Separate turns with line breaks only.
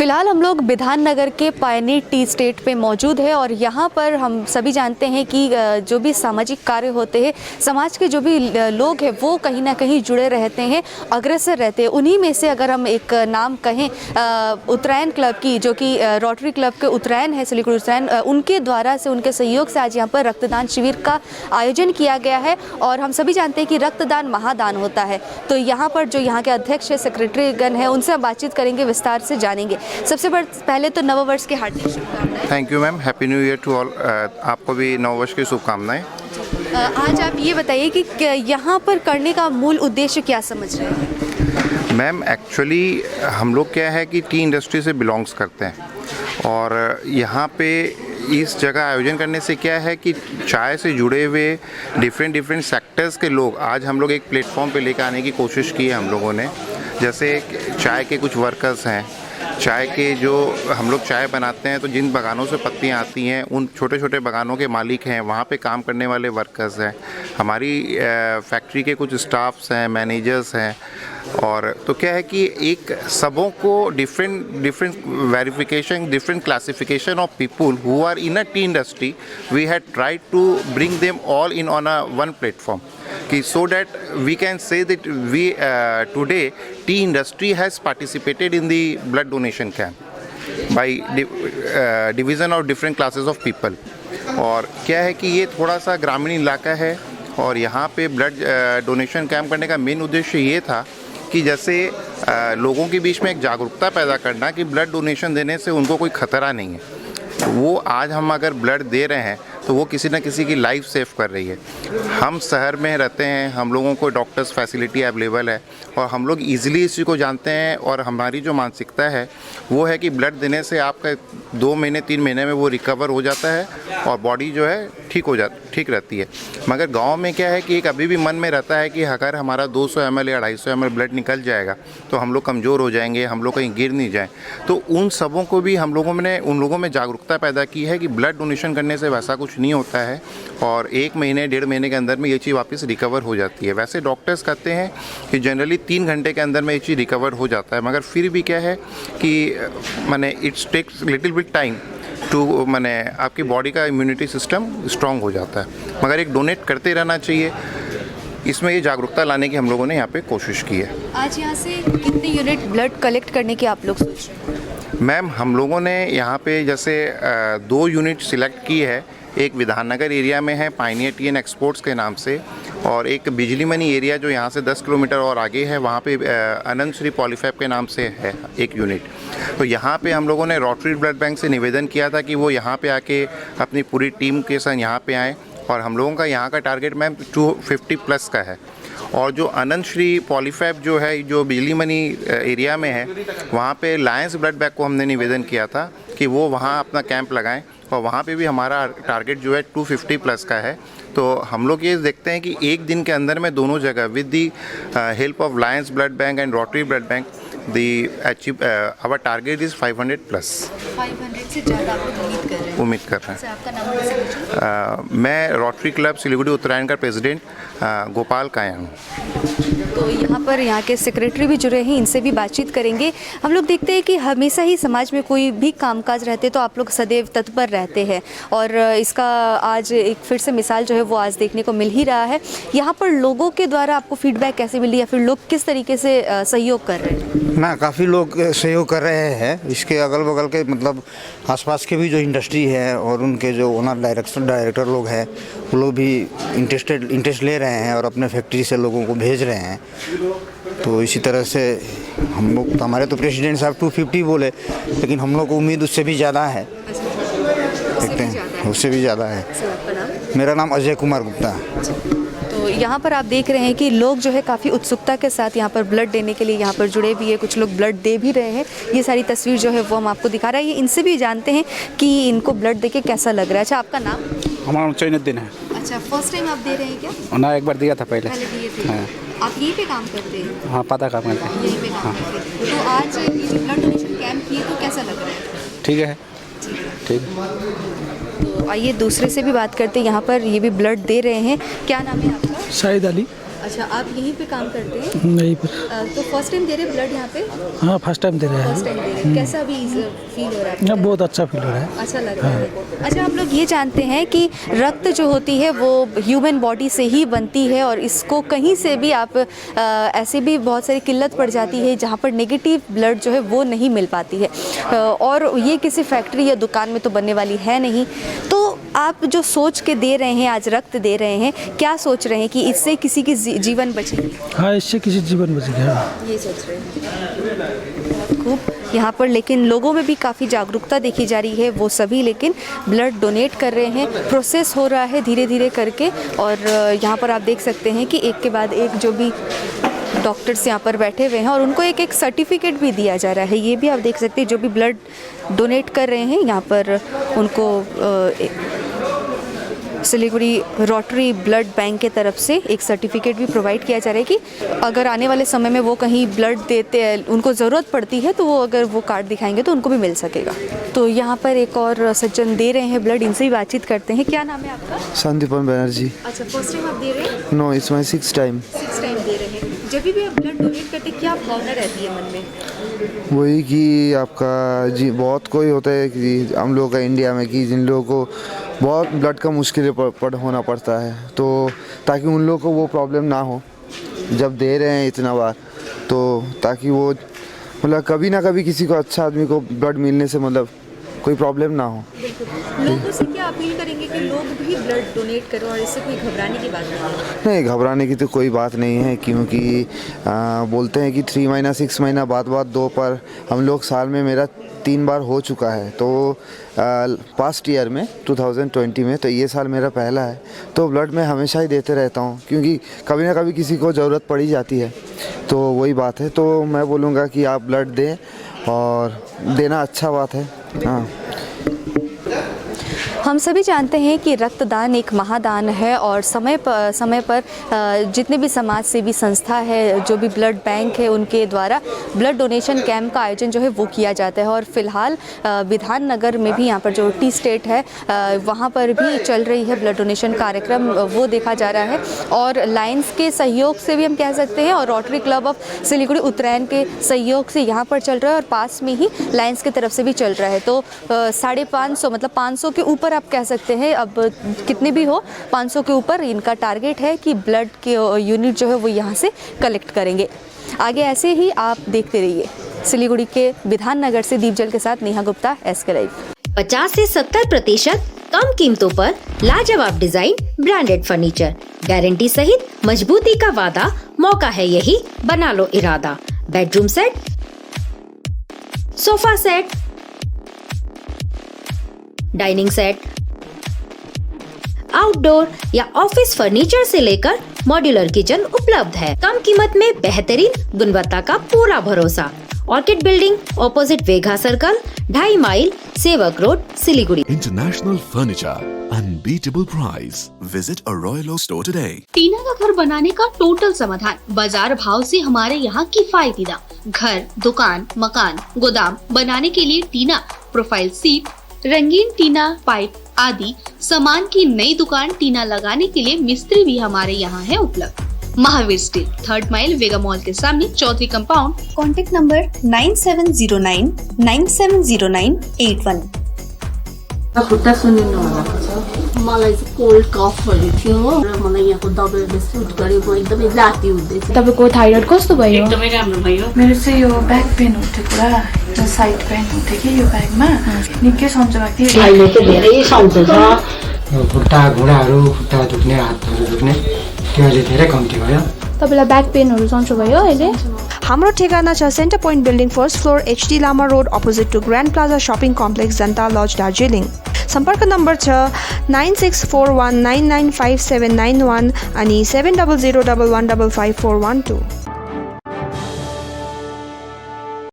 फिलहाल हम लोग बिधाननगर के पायनीर टी स्टेट पे मौजूद है और यहाँ पर हम सभी जानते हैं कि जो भी सामाजिक कार्य होते हैं, समाज के जो भी लोग हैं वो कहीं ना कहीं जुड़े रहते हैं, अग्रसर रहते हैं। उन्हीं में से अगर हम एक नाम कहें उत्तरायण क्लब की, जो कि रोटरी क्लब के उत्तरायण है, सिलीगुड़ी उत्तरायण, उनके द्वारा से, उनके सहयोग से आज यहाँ पर रक्तदान शिविर का आयोजन किया गया है। और हम सभी जानते हैं कि रक्तदान महादान होता है। तो यहाँ पर जो यहाँ के अध्यक्ष है, सेक्रेटरी गण है, उनसे हम बातचीत करेंगे, विस्तार से जानेंगे। सबसे पहले तो नववर्ष की हार्दिक शुभकामनाएं।
Thank you ma'am, happy new year to all. आपको भी नववर्ष की शुभकामनाएं।
आज आप ये बताइए कि यहाँ पर करने का मूल उद्देश्य क्या समझ रहे हैं?
मैम एक्चुअली हम लोग क्या है कि टी इंडस्ट्री से बिलोंग्स करते हैं और यहाँ पे इस जगह आयोजन करने से क्या है कि चाय से जुड़े हुए डिफरेंट सेक्टर्स के लोग आज हम लोग एक प्लेटफॉर्म पे लेकर आने की कोशिश की है हम लोगों ने। जैसे चाय के कुछ वर्कर्स हैं, चाय के जो हम लोग चाय बनाते हैं तो जिन बागानों से पत्तियां आती हैं उन छोटे छोटे बागानों के मालिक हैं, वहाँ पे काम करने वाले वर्कर्स हैं, हमारी फैक्ट्री के कुछ स्टाफ्स हैं, मैनेजर्स हैं। और तो क्या है कि एक सबों को different verification, different classification of people who are in a tea industry, we had tried to bring them all in on a one platform कि so that we can say that we today tea industry has participated in the blood donation camp by division of different classes of people। और क्या है कि ये थोड़ा सा ग्रामीण इलाका है और यहाँ पे ब्लड डोनेशन कैंप करने का मेन उद्देश्य ये था कि जैसे लोगों के बीच में एक जागरूकता पैदा करना कि ब्लड डोनेशन देने से उनको कोई खतरा नहीं है। वो आज हम अगर ब्लड दे रहे हैं तो वो किसी न किसी की लाइफ सेव कर रही है। हम शहर में रहते हैं, हम लोगों को डॉक्टर्स फैसिलिटी अवेलेबल है और हम लोग इजीली इसी को जानते हैं। और हमारी जो मानसिकता है वो है कि ब्लड देने से आपका 2 महीने 3 महीने में वो रिकवर हो जाता है और बॉडी जो है ठीक रहती है। मगर गांव में क्या है कि एक अभी भी मन में रहता है कि अगर हमारा 200 ml या 250 ml ब्लड निकल जाएगा तो हम लोग कमज़ोर हो जाएंगे, हम लोग कहीं गिर नहीं जाएं। तो उन सबों को भी हम लोगों ने उन लोगों में जागरूकता पैदा की है कि ब्लड डोनेशन करने से वैसा कुछ नहीं होता है और 1 महीने 1.5 महीने के अंदर में ये चीज़ वापस रिकवर हो जाती है। वैसे डॉक्टर्स कहते हैं कि जनरली 3 घंटे के अंदर में ये चीज़ रिकवर हो जाता है, मगर फिर भी क्या है कि माने it's takes little bit time to माने आपकी बॉडी का इम्यूनिटी सिस्टम स्ट्रांग हो जाता है। मगर एक डोनेट करते रहना चाहिए, इसमें ये जागरूकता लाने की हम लोगों ने यहाँ पे कोशिश की है।
आज यहाँ से कितने यूनिट ब्लड कलेक्ट करने की आप लोग सोच रहे हैं?
मैम हम लोगों ने यहाँ पे जैसे 2 यूनिट सिलेक्ट की है। एक विधाननगर एरिया में है पायनियर टी एंड एक्सपोर्ट्स के नाम से, और एक बिजली मनी एरिया जो यहाँ से 10 किलोमीटर और आगे है, वहाँ पे अनंत श्री पॉलीफैब के नाम से है 1 यूनिट। तो यहाँ पे हम लोगों ने रोटरी ब्लड बैंक से निवेदन किया था कि वो यहाँ पे आके अपनी पूरी टीम के साथ यहाँ पे आएँ। और हम लोगों का यहाँ का टारगेट मैम 250+ का है। और जो अनंत श्री पॉलीफैब जो है, जो बिजली मनी एरिया में है, वहाँ पे लायंस ब्लड बैंक को हमने निवेदन किया था कि वो वहाँ अपना कैंप लगाएं और वहाँ पे भी हमारा टारगेट जो है 250+ का है। तो हम लोग ये देखते हैं कि एक दिन के अंदर में दोनों जगह with the help of Lions blood bank and Rotary blood bank our target is 500+।
500 से ज़्यादा आप लोग
उम्मीद कर रहे हैं।
आपका नाम?
मैं रोटरी क्लब सिलीगुड़ी उत्तरायण का प्रेसिडेंट गोपाल काया हूँ।
तो यहाँ पर यहाँ के सेक्रेटरी भी जुड़े हैं, इनसे भी बातचीत करेंगे। हम लोग देखते हैं कि हमेशा ही समाज में कोई भी कामकाज रहते तो आप लोग सदैव तत्पर रहते हैं और इसका आज एक फिर से मिसाल जो है वो आज देखने को मिल ही रहा है। यहाँ पर लोगों के द्वारा आपको फीडबैक कैसे मिली या फिर लोग किस तरीके से सहयोग कर रहे हैं?
ना काफ़ी लोग सहयोग कर रहे हैं। इसके अगल बगल के मतलब आसपास के भी जो इंडस्ट्री है और उनके जो ओनर डायरेक्टर लोग हैं वो लोग भी इंटरेस्ट ले रहे हैं और अपने फैक्ट्री से लोगों को भेज रहे हैं। तो इसी तरह से हम लोग तो, हमारे तो प्रेसिडेंट साहब 250 बोले, लेकिन हम लोग को उम्मीद उससे भी ज़्यादा है। देखते हैं उससे भी ज़्यादा है। मेरा नाम अजय कुमार गुप्ता।
तो यहाँ पर आप देख रहे हैं कि लोग जो है काफ़ी उत्सुकता के साथ यहाँ पर ब्लड देने के लिए यहाँ पर जुड़े भी है। कुछ लोग ब्लड दे भी रहे हैं। ये सारी तस्वीर जो है वो हम आपको दिखा रहे हैं। इनसे भी जानते हैं कि इनको ब्लड दे के कैसा लग रहा है। अच्छा, आपका नाम?
हमारा चैनुद्दीन है।
अच्छा, फर्स्ट टाइम आप दे रहे हैं क्या?
ना, एक बार दिया था पहले
दिए थे।
हाँ।
आप यहीं पे काम करते हैं?
हाँ, पता काम करते हैं।
यहीं पे काम करते हैं। तो आज ये जो ब्लड डोनेशन कैंप किए तो कैसा लग रहा है?
ठीक है, ठीक।
तो आइए दूसरे से भी बात करते हैं। यहाँ पर ये भी ब्लड दे रहे हैं। क्या नाम है आपका?
शाहिद अली।
अच्छा, आप यहीं पे काम करते हैं?
नहीं पर
तो फर्स्ट टाइम दे रहे ब्लड यहाँ पे?
हाँ फर्स्ट टाइम दे रहे
फर्स्ट
हैं।
टाइम दे रहे हैं। कैसा अभी फील हो रहा है?
यहाँ बहुत अच्छा फील हो रहा है।
अच्छा लग रहा है। अच्छा, आप लोग ये जानते हैं कि रक्त जो होती है वो ह्यूमन बॉडी से ही बनती है और इसको कहीं से भी आप ऐसे भी बहुत सारी किल्लत पड़ जाती है जहाँ पर नेगेटिव ब्लड जो है वो नहीं मिल पाती है, और ये किसी फैक्ट्री या दुकान में तो बनने वाली है नहीं। तो आप जो सोच के दे रहे हैं, आज रक्त दे रहे हैं, क्या सोच रहे हैं कि इससे किसी की जीवन बचेगी?
हाँ इससे किसी जीवन बचेगा।
ये सोच रहे हैं। खूब यहाँ पर लेकिन लोगों में भी काफ़ी जागरूकता देखी जा रही है, वो सभी लेकिन ब्लड डोनेट कर रहे हैं। प्रोसेस हो रहा है धीरे धीरे करके, और यहाँ पर आप देख सकते हैं कि एक के बाद एक जो भी डॉक्टर्स यहाँ पर बैठे हुए हैं और उनको एक एक सर्टिफिकेट भी दिया जा रहा है। ये भी आप देख सकते हैं, जो भी ब्लड डोनेट कर रहे हैं यहाँ पर उनको सिलीगुड़ी रोटरी ब्लड बैंक के तरफ से एक सर्टिफिकेट भी प्रोवाइड किया जा रहा है कि अगर आने वाले समय में वो कहीं ब्लड देते हैं, उनको ज़रूरत पड़ती है, तो वो अगर वो कार्ड दिखाएंगे तो उनको भी मिल सकेगा। तो यहाँ पर एक और सज्जन दे रहे हैं ब्लड, इनसे भी बातचीत करते हैं। क्या नाम है आपका?
संदीपन बनर्जी।
अच्छा, फर्स्ट टाइम आप दे रहे हैं?
No it's my 6th time.
6 time दे रहे हैं। जब भी आप ब्लड डोनेट करते क्या भावना रहती है मन में?
वही कि आपका जी बहुत कोई होता है कि हम लोग का इंडिया में कि जिन लोगों को बहुत ब्लड का मुश्किल होना पड़ता है, तो ताकि उन लोगों को वो प्रॉब्लम ना हो जब दे रहे हैं इतना बार, तो ताकि वो मतलब कभी ना कभी किसी को अच्छा आदमी को ब्लड मिलने से मतलब कोई प्रॉब्लम ना हो।
लोगों से क्या अपील करेंगे कि लोग भी ब्लड डोनेट करें और इससे कोई घबराने की बात नहीं है?
नहीं, घबराने की तो कोई बात नहीं है, क्योंकि बोलते हैं कि 3 महीना 6 महीना बाद दो, पर हम लोग साल में मेरा 3 बार हो चुका है। तो पास्ट ईयर में 2020 में, तो ये साल मेरा पहला है। तो ब्लड मैं हमेशा ही देते रहता हूँ, क्योंकि कभी ना कभी किसी को ज़रूरत पड़ ही जाती है। तो वही बात है, तो मैं बोलूँगा कि आप ब्लड दें और देना अच्छा बात है। हाँ,
हम सभी जानते हैं कि रक्तदान एक महादान है, और समय पर जितने भी समाज सेवी संस्था है, जो भी ब्लड बैंक है, उनके द्वारा ब्लड डोनेशन कैंप का आयोजन जो है वो किया जाता है। और फिलहाल विधान नगर में भी यहाँ पर जो टी स्टेट है वहाँ पर भी चल रही है ब्लड डोनेशन कार्यक्रम, वो देखा जा रहा है। और लायंस के सहयोग से भी हम कह सकते हैं, और रोटरी क्लब ऑफ सिलीगुड़ी उत्तरायण के सहयोग से यहाँ पर चल रहा है, और पास में ही लायंस की तरफ से भी चल रहा है। तो 550 मतलब 500 के ऊपर आप कह सकते हैं, अब कितने भी हो 500 के ऊपर इनका टारगेट है कि ब्लड के यूनिट जो है वो यहाँ से कलेक्ट करेंगे। आगे ऐसे ही आप देखते रहिए। सिलीगुड़ी के विधान नगर से दीपजल के साथ नेहा गुप्ता, SK लाइव।
50 से 70% कम कीमतों पर लाजवाब डिजाइन, ब्रांडेड फर्नीचर, गारंटी सहित मजबूती का वादा। मौका है यही, बना लो इरादा। Bedroom set, sofa set, dining set, outdoor या ऑफिस फर्नीचर से लेकर मॉड्यूलर किचन उपलब्ध है। कम कीमत में बेहतरीन गुणवत्ता का पूरा भरोसा। Orchid building, opposite Vegha circle, 2.5 mile, Sevak road, Siliguri.
International Furniture, unbeatable price. Visit a Royal Oak store today.
टीना का घर बनाने का टोटल समाधान बाजार भाव से हमारे यहाँ किफायती दाम। घर, दुकान, मकान, गोदाम बनाने के लिए टीना, प्रोफाइल सीट, रंगीन टीना, पाइप आदि सामान की नई दुकान टीना लगाने के लिए मिस्त्री भी हमारे यहाँ है उपलब्ध। महावीर स्टील, 3rd माइल, वेगा मॉल के सामने, चौधरी कंपाउंड।
Contact number 9709 970981।
खुट्टा सुनिनु भएको छ। मलाई चाहिँ कोल्ड कफहरू थियो र मलाई यहाँको दबाईले सुट गर्यो। म एकदमै जाती हुँदैछ।
तपाईको थाइरोइड कस्तो भयो?
एकदमै राम्रो भयो।
मेरो चाहिँ यो ब्याक पेन हुन्थ्यो पुरा, साइड पेन हुन्थ्यो कि यो ब्याकमा, निकै सन्चो भएको थियो।
अहिले चाहिँ धेरै सन्चो छ।
खुट्टा घुँडाहरू, खुट्टा दुख्ने, हातहरू दुख्ने त्यो अहिले धेरै कम्ती भयो।
तपाईलाई ब्याक पेनहरू सन्चो भयो अहिले?
हाम्रो ठेगाना छ centre point building, 1st floor, HD Lama road, opposite to grand plaza shopping complex, Janata lodge, Darjeeling. सम्पर्क नम्बर छ 9641995791 अनि 7001155412।